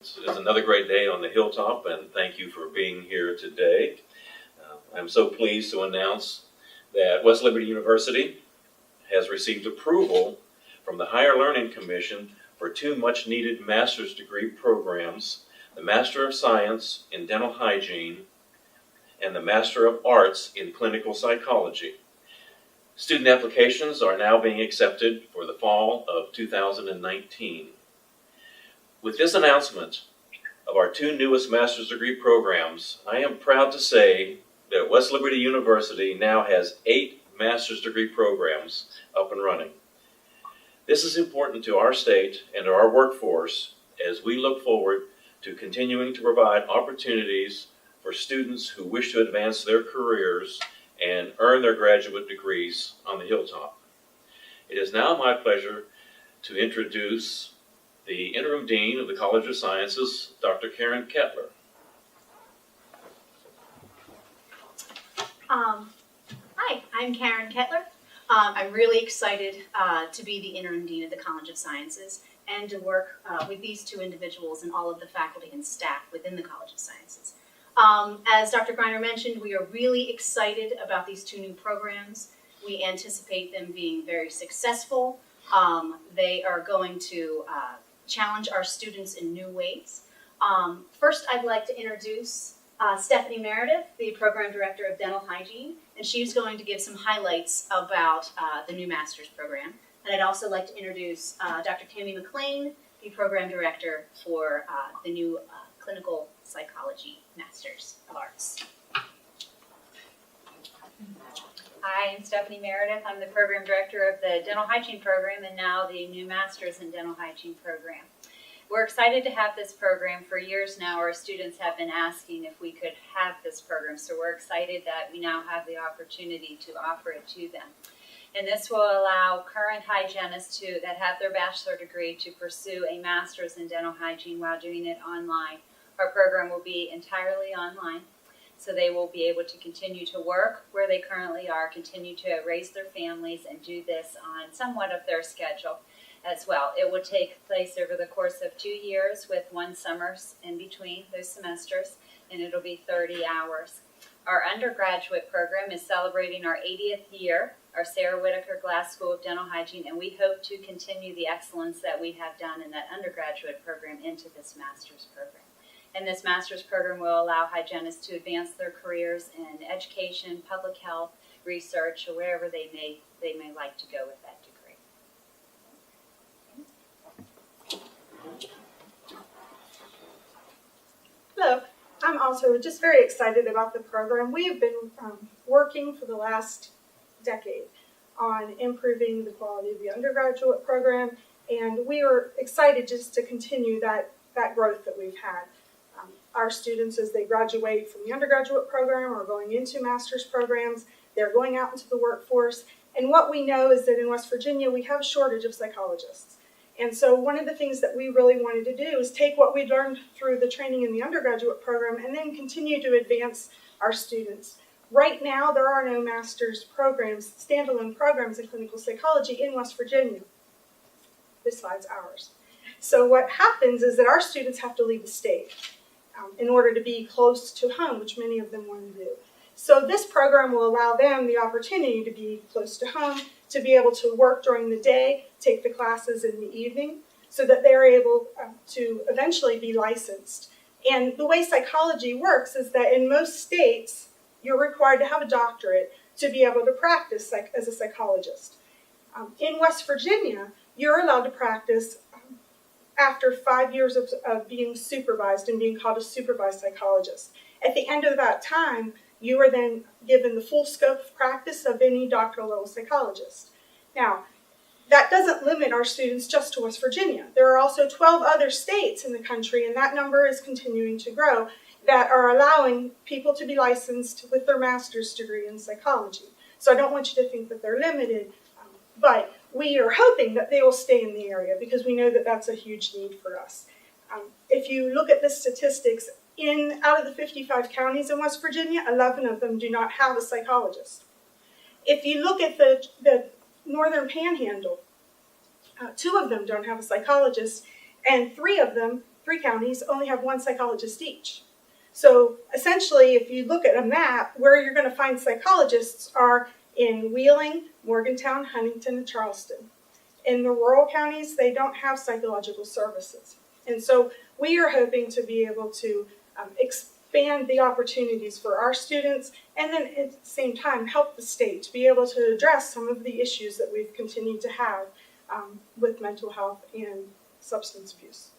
It is another great day on the hilltop, and thank you for being here today. I'm so pleased to announce that West Liberty University has received approval from the Higher Learning Commission for two much-needed master's degree programs, the Master of Science in Dental Hygiene and the Master of Arts in Clinical Psychology. Student applications are now being accepted for the fall of 2019. With this announcement of our two newest master's degree programs, I am proud to say that West Liberty University now has 8 master's degree programs up and running. This is important to our state and to our workforce as we look forward to continuing to provide opportunities for students who wish to advance their careers and earn their graduate degrees on the hilltop. It is now my pleasure to introduce the Interim Dean of the College of Sciences, Dr. Karen Kettler. Hi, I'm Karen Kettler. I'm really excited to be the Interim Dean of the College of Sciences and to work with these two individuals and all of the faculty and staff within the College of Sciences. As Dr. Greiner mentioned, we are really excited about these two new programs. We anticipate them being very successful. They are going to challenge our students in new ways. First, I'd like to introduce Stephanie Meredith, the Program Director of Dental Hygiene, and she's going to give some highlights about the new master's program. And I'd also like to introduce Dr. Tammy McLean, the Program Director for the new Clinical Psychology Masters of Arts. Hi, I'm Stephanie Meredith. I'm the Program Director of the Dental Hygiene Program and now the new Masters in Dental Hygiene Program. We're excited to have this program. For years now, our students have been asking if we could have this program, so we're excited that we now have the opportunity to offer it to them. And this will allow current hygienists that have their bachelor degree to pursue a master's in dental hygiene while doing it online. Our program will be entirely online, so they will be able to continue to work where they currently are, continue to raise their families, and do this on somewhat of their schedule as well. It will take place over the course of 2 years with 1 summer in between those semesters, and it'll be 30 hours. Our undergraduate program is celebrating our 80th year, our Sarah Whitaker Glass School of Dental Hygiene, and we hope to continue the excellence that we have done in that undergraduate program into this master's program. And this master's program will allow hygienists to advance their careers in education, public health, research, or wherever they may like to go with that degree. Hello, I'm also just very excited about the program. We have been working for the last decade on improving the quality of the undergraduate program, and we are excited just to continue that growth that we've had. Our students, as they graduate from the undergraduate program or going into master's programs, they're going out into the workforce. And what we know is that in West Virginia, we have a shortage of psychologists. And so one of the things that we really wanted to do is take what we learned through the training in the undergraduate program and then continue to advance our students. Right now, there are no master's programs, standalone programs in clinical psychology in West Virginia, besides ours. So what happens is that our students have to leave the state in order to be close to home, which many of them want to do. So this program will allow them the opportunity to be close to home, to be able to work during the day, take the classes in the evening, so that they're able to eventually be licensed. And the way psychology works is that in most states, you're required to have a doctorate to be able to practice as a psychologist. In West Virginia, you're allowed to practice after 5 years of being supervised and being called a supervised psychologist. At the end of that time, you are then given the full scope of practice of any doctoral level psychologist. Now, that doesn't limit our students just to West Virginia. There are also 12 other states in the country, and that number is continuing to grow, that are allowing people to be licensed with their master's degree in psychology. So I don't want you to think that they're limited, but we are hoping that they will stay in the area because we know that that's a huge need for us. If you look at the statistics, out of the 55 counties in West Virginia, 11 of them do not have a psychologist. If you look at the Northern Panhandle, 2 of them don't have a psychologist, and 3 of them 3 counties only have 1 psychologist each. So essentially, if you look at a map, where you're going to find psychologists are in Wheeling, Morgantown, Huntington, and Charleston. In the rural counties, they don't have psychological services. And so we are hoping to be able to expand the opportunities for our students, and then at the same time help the state to be able to address some of the issues that we've continued to have with mental health and substance abuse.